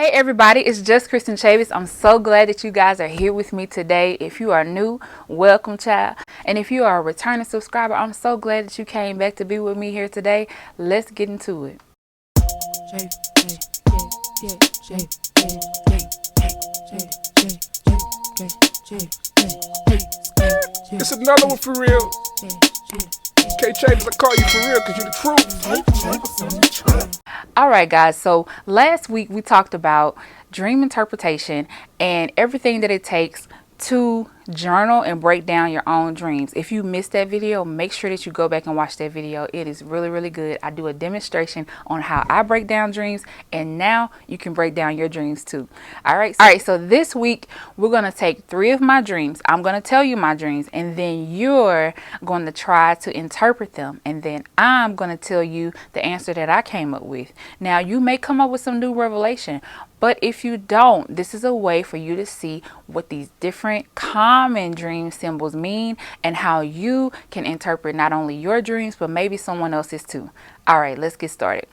Hey everybody, it's just Kristen Chavis. I'm so glad that you guys are here with me today. If you are new, welcome child. And if you are a returning subscriber, I'm so glad that you came back to be with me here today. Let's get into it. It's another one for real. K Chavis, I call you for real because you the truth. Alright guys, so last week we talked about dream interpretation and everything that it takes to journal and break down your own dreams. If you missed that video, make sure that you go back and watch that video. It is really good. I do a demonstration on how I break down dreams, and now you can break down your dreams too. All right, so this week we're going to take 3 of my dreams. I'm going to tell you my dreams, and then you're going to try to interpret them, and then I'm going to tell you the answer that I came up with. Now you may come up with some new revelation, but if you don't, this is a way for you to see what these different common dream symbols mean and how you can interpret not only your dreams, but maybe someone else's too. All right, let's get started.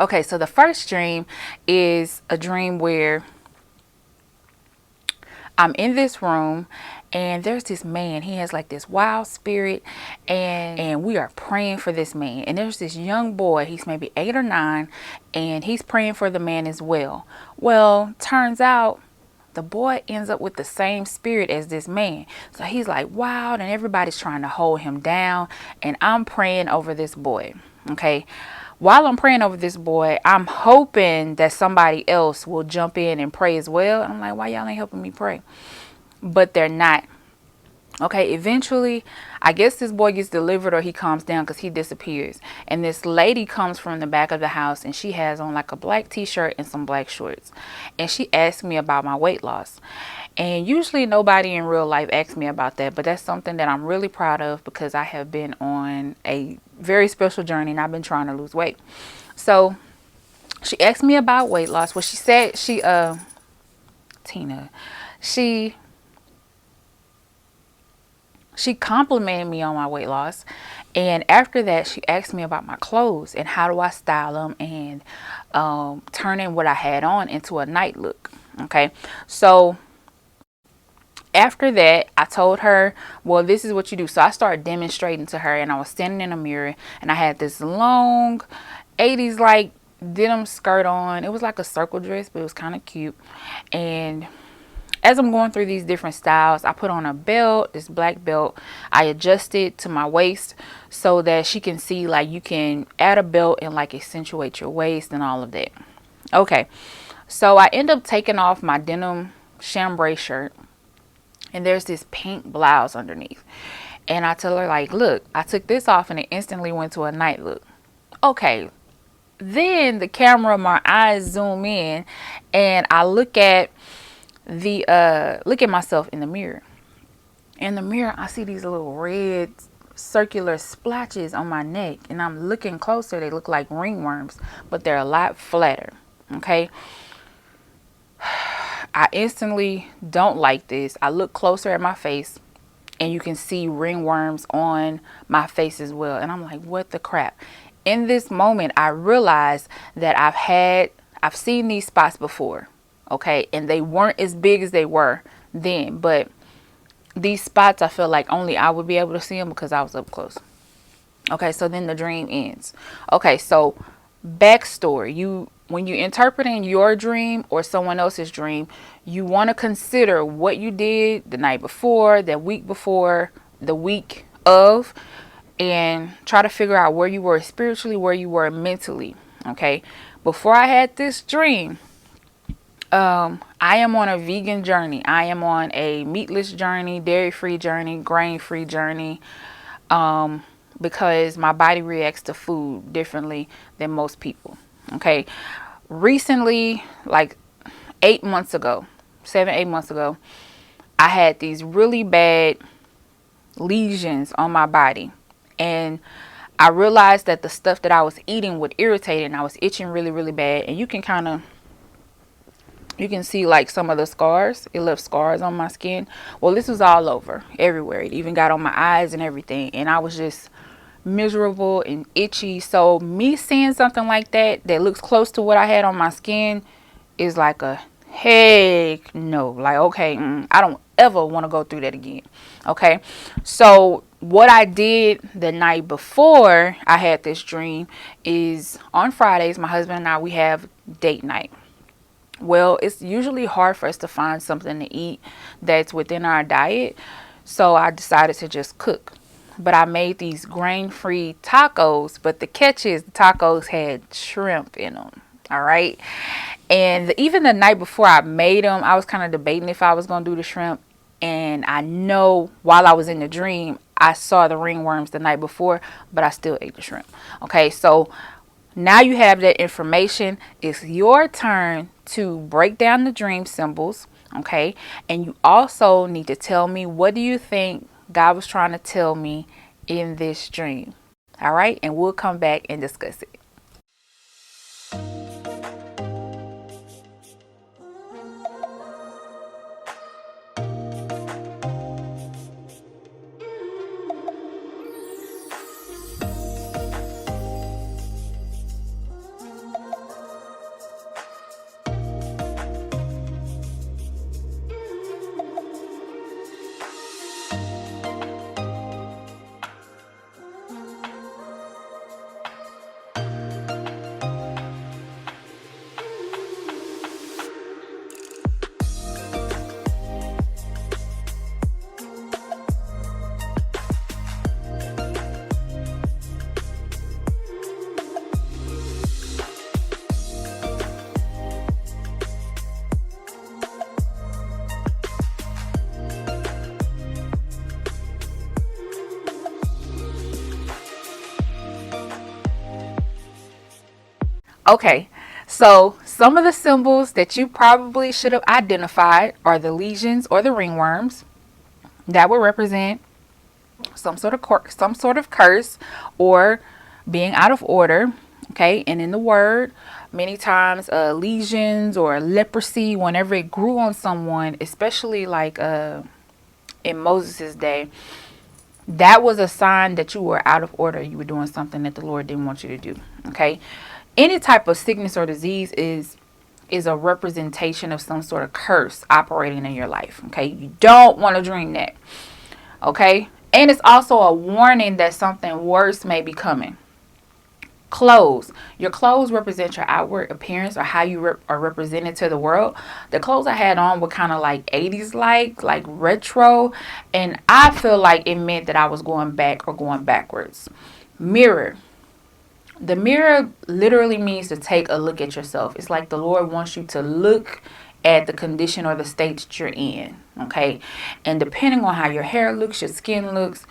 Okay, so the first dream is a dream where I'm in this room and there's this man. He has like this wild spirit, and we are praying for this man. And there's this young boy, he's maybe 8 or 9, and he's praying for the man as well. Well, turns out the boy ends up with the same spirit as this man. So he's like wild and everybody's trying to hold him down, and I'm praying over this boy. Okay. While I'm praying over this boy, I'm hoping that somebody else will jump in and pray as well. I'm like, why y'all ain't helping me pray? But they're not. Okay, eventually, I guess this boy gets delivered or he calms down because he disappears. And this lady comes from the back of the house and she has on like a black t-shirt and some black shorts. And she asked me about my weight loss. And usually nobody in real life asks me about that, but that's something that I'm really proud of because I have been on a very special journey and I've been trying to lose weight. So she asked me about weight loss. Well, she said she complimented me on my weight loss, and after that she asked me about my clothes and how do I style them and turning what I had on into a night look. Okay, so after that I told her, well, this is what you do. So I started demonstrating to her, and I was standing in a mirror and I had this long 80s like denim skirt on. It was like a circle dress, but it was kind of cute. And as I'm going through these different styles, I put on a belt, this black belt. I adjust it to my waist so that she can see, like, you can add a belt and like accentuate your waist and all of that. Okay, so I end up taking off my denim chambray shirt, and there's this pink blouse underneath. And I tell her, like, look, I took this off and it instantly went to a night look. Okay, then the camera, my eyes zoom in and I look at myself in the mirror. In the mirror, I see these little red circular splotches on my neck, and I'm looking closer. They look like ringworms, but they're a lot flatter. Okay, I instantly don't like this. I look closer at my face and you can see ringworms on my face as well, and I'm like, what the crap? In this moment I realized that I've seen these spots before. Okay, and they weren't as big as they were then, but these spots, I feel like only I would be able to see them because I was up close. Okay, so then the dream ends. Okay, so backstory. When you're interpreting your dream or someone else's dream, you want to consider what you did the night before, the week before, the week of, and try to figure out where you were spiritually, where you were mentally. Okay, before I had this dream, I am on a vegan journey. I am on a meatless journey, dairy-free journey, grain-free journey, because my body reacts to food differently than most people. Okay, recently, like 8 months ago, 7-8 months ago, I had these really bad lesions on my body, and I realized that the stuff that I was eating would irritate, and I was itching really bad. And you can see like some of the scars. It left scars on my skin. Well, this was all over, everywhere. It even got on my eyes and everything. And I was just miserable and itchy. So me seeing something like that looks close to what I had on my skin is like a heck no. Like, okay, I don't ever want to go through that again. Okay, so what I did the night before I had this dream is on Fridays, my husband and I, we have date night. Well, it's usually hard for us to find something to eat that's within our diet. So I decided to just cook. But I made these grain-free tacos. But the catch is the tacos had shrimp in them. All right. And even the night before I made them, I was kind of debating if I was going to do the shrimp. And I know while I was in the dream, I saw the ringworms the night before, but I still ate the shrimp. Okay. So now you have that information. It's your turn to break down the dream symbols, okay? And you also need to tell me, what do you think God was trying to tell me in this dream? All right? And we'll come back and discuss it. Okay, so some of the symbols that you probably should have identified are the lesions or the ringworms that would represent some sort of curse or being out of order. Okay, and in the word, many times lesions or leprosy, whenever it grew on someone, especially like in Moses' day, that was a sign that you were out of order. You were doing something that the Lord didn't want you to do. Okay, any type of sickness or disease is a representation of some sort of curse operating in your life. Okay, you don't want to dream that. Okay, and it's also a warning that something worse may be coming. Clothes. Your clothes represent your outward appearance or how you are represented to the world. The clothes I had on were kind of like 80s like retro, and I feel like it meant that I was going back or going backwards. Mirror. The mirror literally means to take a look at yourself. It's like the Lord wants you to look at the condition or the state that you're in. Okay, and depending on how your hair looks, your skin looks,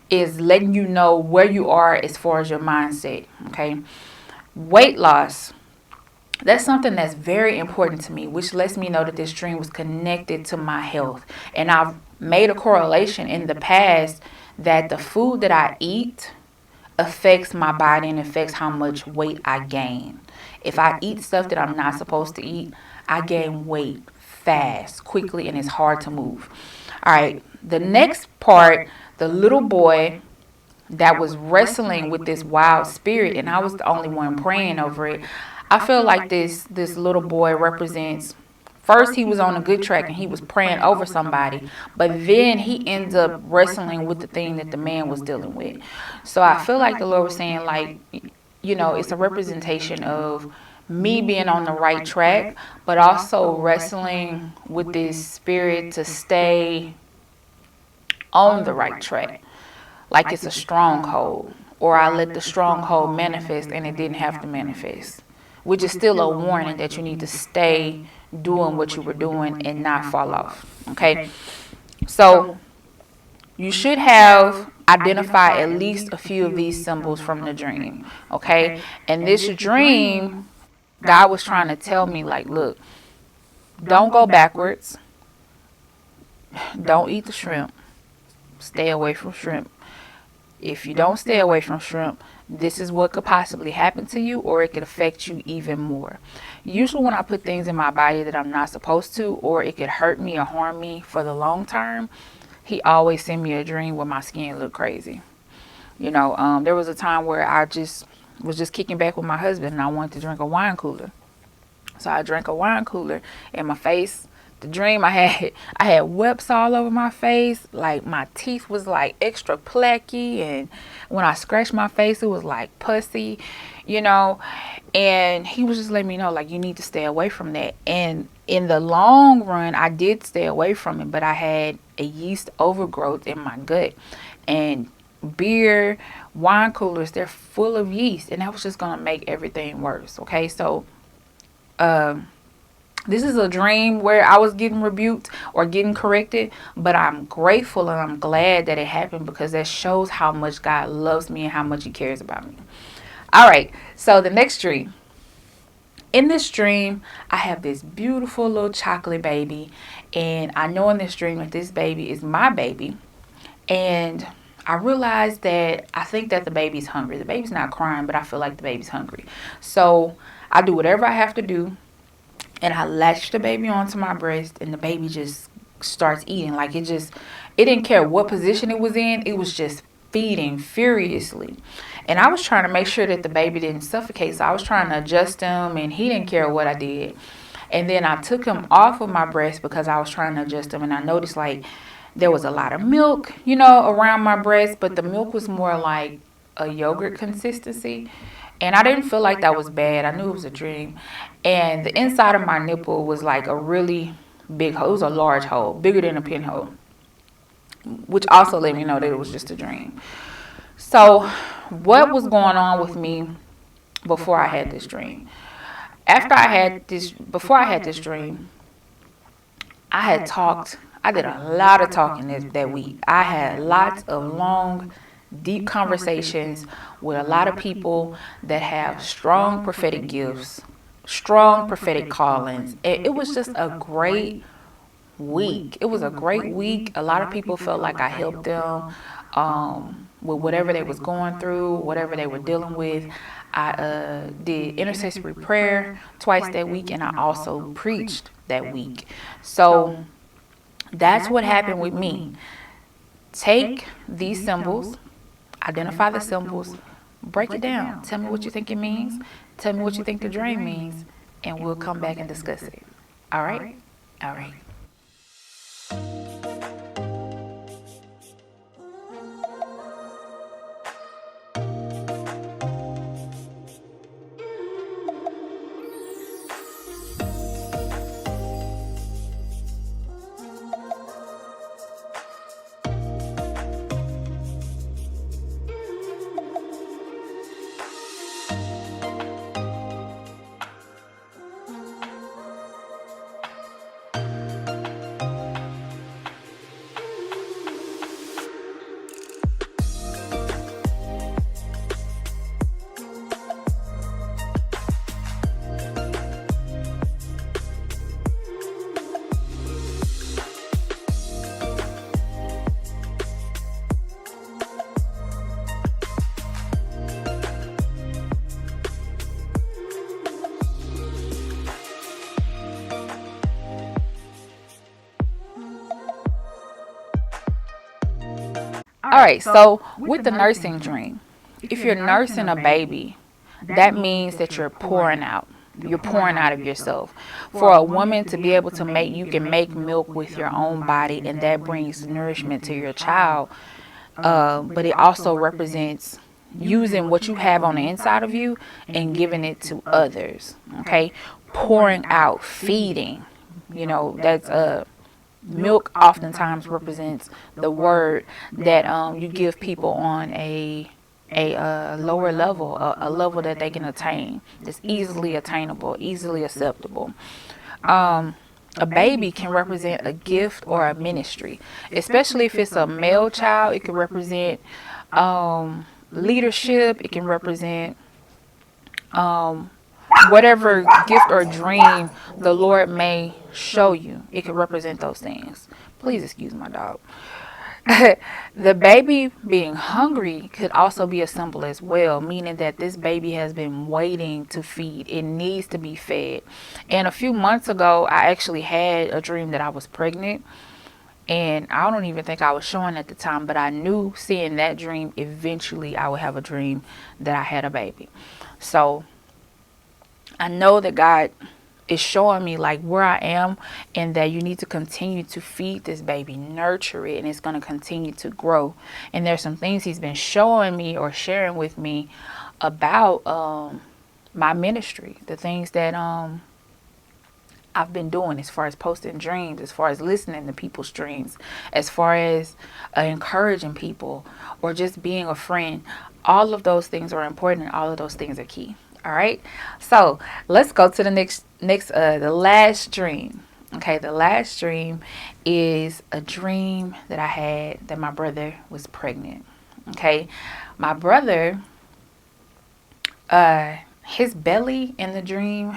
is letting you know where you are as far as your mindset. Okay, weight loss. That's something that's very important to me, which lets me know that this dream was connected to my health. And I've made a correlation in the past that the food that I eat affects my body and affects how much weight I gain. If I eat stuff that I'm not supposed to eat, I gain weight fast, quickly, and it's hard to move. All right, the next part, the little boy that was wrestling with this wild spirit, and I was the only one praying over it. I feel like this little boy represents, first he was on a good track and he was praying over somebody, but then he ends up wrestling with the thing that the man was dealing with. So I feel like the Lord was saying, like, it's a representation of me being on the right track, but also wrestling with this spirit to stay on the right track, like it's a stronghold, or I let the stronghold manifest and it didn't have to manifest, which is still a warning that you need to stay doing what you were doing and not fall off. Okay, so you should have identified at least a few of these symbols from the dream. Okay, and this dream, God was trying to tell me, like, look, don't go backwards, don't eat the shrimp, stay away from shrimp. If you don't stay away from shrimp, this is what could possibly happen to you, or it could affect you even more. Usually when I put things in my body that I'm not supposed to, or it could hurt me or harm me for the long term, he always send me a dream where my skin looked crazy. There was a time where I was just kicking back with my husband and I wanted to drink a wine cooler. So I drank a wine cooler, and my face, the dream I had webs all over my face. Like my teeth was like extra placky, and when I scratched my face, it was like pussy, you know. And he was just letting me know, like, you need to stay away from that. And in the long run, I did stay away from it, but I had a yeast overgrowth in my gut. And beer, wine coolers, they're full of yeast, and that was just gonna make everything worse. Okay, so this is a dream where I was getting rebuked or getting corrected, but I'm grateful and I'm glad that it happened, because that shows how much God loves me and how much he cares about me. All right, so the next dream. In this dream, I have this beautiful little chocolate baby, and I know in this dream that this baby is my baby. And I realized that I think that the baby's hungry. The baby's not crying, but I feel like the baby's hungry. So I do whatever I have to do, and I latch the baby onto my breast, and the baby just starts eating. Like it didn't care what position it was in. It was just feeding furiously. And I was trying to make sure that the baby didn't suffocate. So I was trying to adjust him, and he didn't care what I did. And then I took him off of my breast because I was trying to adjust him, and I noticed like there was a lot of milk, around my breast, but the milk was more like a yogurt consistency. And I didn't feel like that was bad. I knew it was a dream. And the inside of my nipple was like a really big hole. It was a large hole, bigger than a pinhole, which also let me know that it was just a dream. So what was going on with me before I had this dream? Before I had this dream, I did a lot of talking that week. I had lots of long, deep conversations with a lot of people that have strong prophetic gifts, strong prophetic callings. It was just a great week. It was a great week. A lot of people felt like I helped them with whatever they was going through, whatever they were dealing with. I did intercessory prayer twice that week, and I also preached that week. So that's what happened with me. Take these symbols, identify the symbols, break it down. Tell me what you think it means. Tell me what you think the dream means, and we'll come back and discuss it. All right? All right. All right, so with the nursing dream, if you're nursing a baby, that means that you're pouring out. You're pouring out of yourself. For a woman to be able to you can make milk with your own body, and that brings nourishment to your child. But it also represents using what you have on the inside of you and giving it to others. Okay, pouring out, feeding. That's milk oftentimes represents the word that you give people on a lower level, a level that they can attain, that's easily attainable, easily acceptable. A baby can represent a gift or a ministry, especially if it's a male child. It can represent leadership. It can represent whatever gift or dream the Lord may show you. It could represent those things. Please excuse my dog. The baby being hungry could also be a symbol as well, meaning that this baby has been waiting to feed. It needs to be fed. And a few months ago, I actually had a dream that I was pregnant. And I don't even think I was showing at the time, but I knew seeing that dream, eventually I would have a dream that I had a baby. So I know that God is showing me like where I am, and that you need to continue to feed this baby, nurture it, and it's going to continue to grow. And there's some things he's been showing me or sharing with me about my ministry, the things that I've been doing as far as posting dreams, as far as listening to people's dreams, as far as encouraging people, or just being a friend. All of those things are important, and all of those things are key. All right. So let's go to the the last dream. Okay. The last dream is a dream that I had that my brother was pregnant. Okay. My brother, his belly in the dream,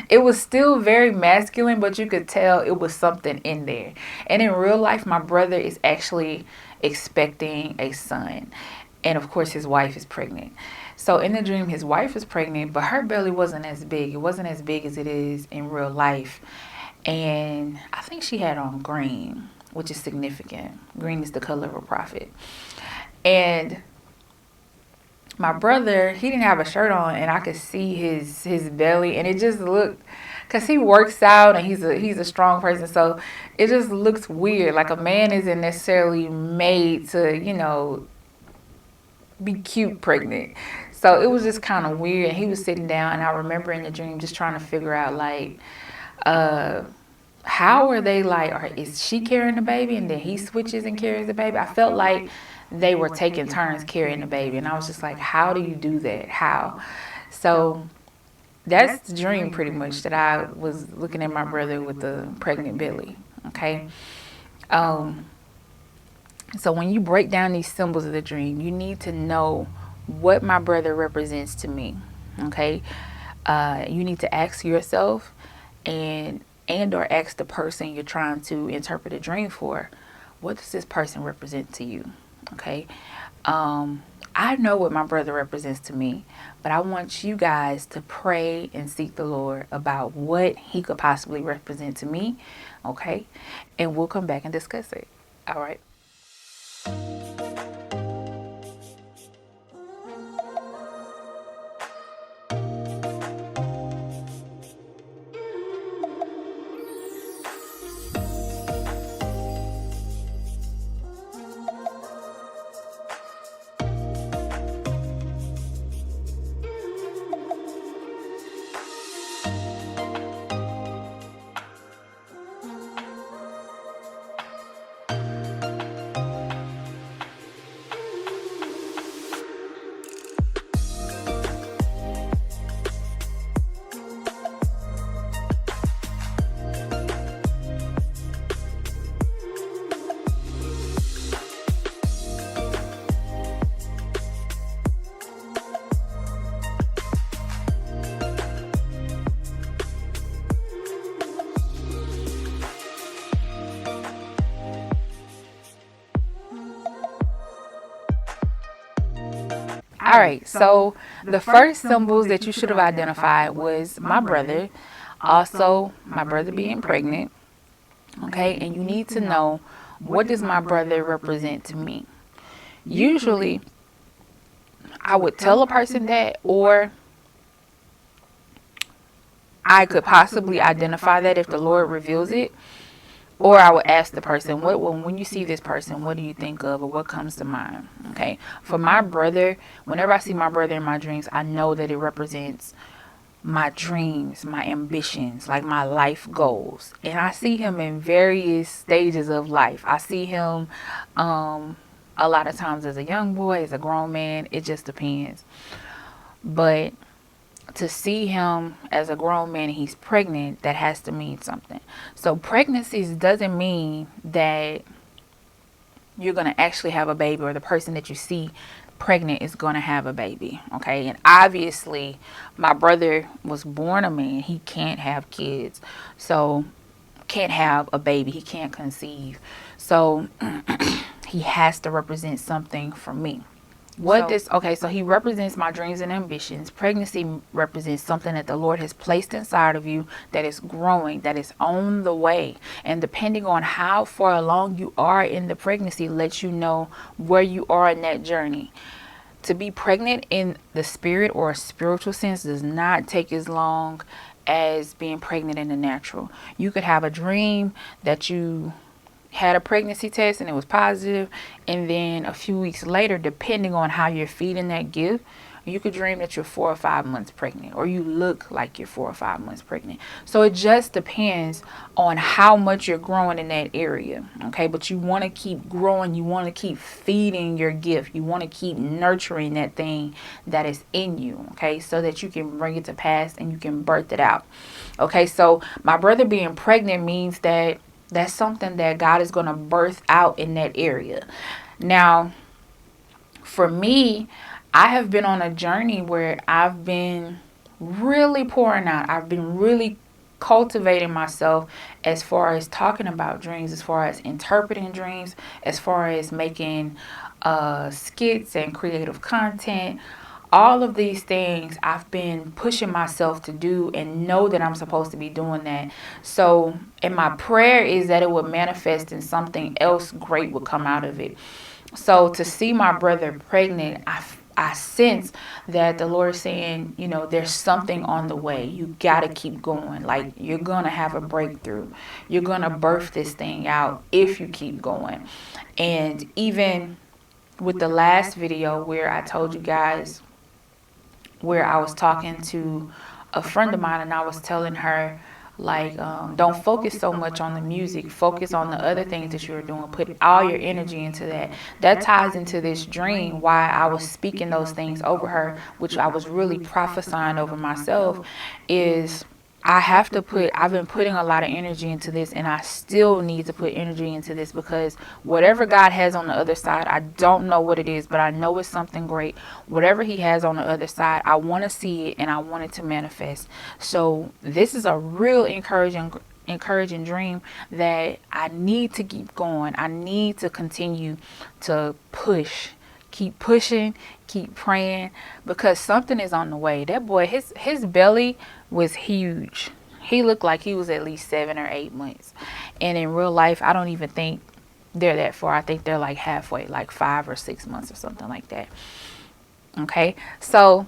it was still very masculine, but you could tell it was something in there. And in real life, my brother is actually expecting a son. And of course, his wife is pregnant. So in the dream, his wife is pregnant, but her belly wasn't as big. It wasn't as big as it is in real life. And I think she had on green, which is significant. Green is the color of a prophet. And my brother, he didn't have a shirt on, and I could see his belly, and it just looked, because he works out and he's a strong person, so it just looks weird. Like a man isn't necessarily made to, be cute pregnant. So it was just kind of weird. And he was sitting down, and I remember in the dream just trying to figure out, like, how are they, like, or is she carrying the baby and then he switches and carries the baby? I felt like they were taking turns carrying the baby, and I was just like, how do you do that? How? So that's the dream pretty much, that I was looking at my brother with the pregnant belly. Okay. So when you break down these symbols of the dream, you need to know what my brother represents to me. Okay. You need to ask yourself and or ask the person you're trying to interpret a dream for, what does this person represent to you? Okay. I know what my brother represents to me, but I want you guys to pray and seek the Lord about what he could possibly represent to me. Okay. And we'll come back and discuss it. All right. All right, so the first symbols that you should have identified was my brother, also my brother being pregnant. Okay, and you need to know, what does my brother represent to me? Usually, I would tell a person that, or I could possibly identify that if the Lord reveals it. Or I would ask the person, when you see this person, what do you think of, or what comes to mind? Okay. For my brother, whenever I see my brother in my dreams, I know that it represents my dreams, my ambitions, like my life goals. And I see him in various stages of life. I see him a lot of times as a young boy, as a grown man. It just depends. But to see him as a grown man and he's pregnant, that has to mean something. So pregnancies doesn't mean that you're going to actually have a baby, or the person that you see pregnant is going to have a baby. Okay. And obviously my brother was born a man. He can't have kids. So can't have a baby. He can't conceive. So he has to represent something for me. So he represents my dreams and ambitions. Pregnancy represents something that the Lord has placed inside of you, that is growing, that is on the way. And depending on how far along you are in the pregnancy, lets you know where you are in that journey. To be pregnant in the spirit or a spiritual sense does not take as long as being pregnant in the natural. You could have a dream that you had a pregnancy test and it was positive, and then a few weeks later, depending on how you're feeding that gift, you could dream that you're 4 or 5 months pregnant, or you look like you're 4 or 5 months pregnant. So it just depends on how much you're growing in that area. Okay, but you want to keep growing, you want to keep feeding your gift, you want to keep nurturing that thing that is in you, okay, so that you can bring it to pass and you can birth it out. Okay, so my brother being pregnant means that that's something that God is going to birth out in that area. Now, for me, I have been on a journey where I've been really pouring out. I've been really cultivating myself as far as talking about dreams, as far as interpreting dreams, as far as making skits and creative content. All of these things I've been pushing myself to do and know that I'm supposed to be doing that. So, and my prayer is that it would manifest and something else great would come out of it. So to see my brother pregnant, I sense that the Lord is saying, you know, there's something on the way. You got to keep going. Like, you're going to have a breakthrough. You're going to birth this thing out if you keep going. And even with the last video where I told you guys, where I was talking to a friend of mine and I was telling her, like, don't focus so much on the music, focus on the other things that you're doing, put all your energy into that. That ties into this dream, why I was speaking those things over her, which I was really prophesying over myself, is I've been putting a lot of energy into this, and I still need to put energy into this, because whatever God has on the other side, I don't know what it is, but I know it's something great. Whatever he has on the other side, I want to see it and I want it to manifest. So this is a real encouraging dream that I need to keep going. I need to continue to push. Keep pushing, keep praying, because something is on the way. That boy, his belly was huge. He looked like he was at least 7 or 8 months. And in real life, I don't even think they're that far. I think they're like halfway, like 5 or 6 months or something like that. Okay, so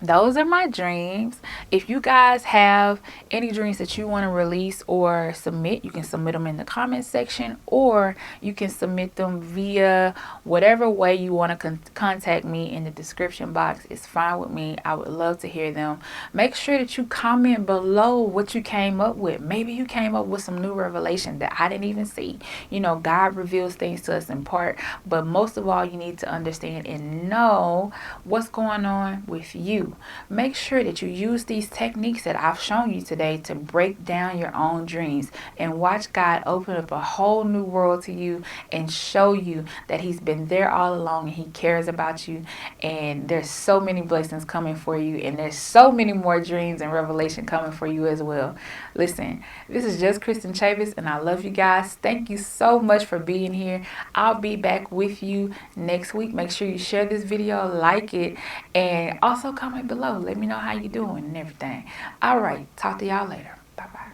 those are my dreams. If you guys have any dreams that you want to release or submit, you can submit them in the comment section, or you can submit them via whatever way you want to contact me in the description box. It's fine with me. I would love to hear them. Make sure that you comment below what you came up with. Maybe you came up with some new revelation that I didn't even see. You know, God reveals things to us in part, but most of all, you need to understand and know what's going on with you. Make sure that you use these techniques that I've shown you today to break down your own dreams and watch God open up a whole new world to you and show you that he's been there all along and he cares about you, and there's so many blessings coming for you, and there's so many more dreams and revelation coming for you as well. Listen, this is just Kristen Chavis, and I love you guys. Thank you so much for being here. I'll be back with you next week. Make sure you share this video, like it, and also comment below. Let me know how you doing and everything. All right, talk to y'all later. Bye bye.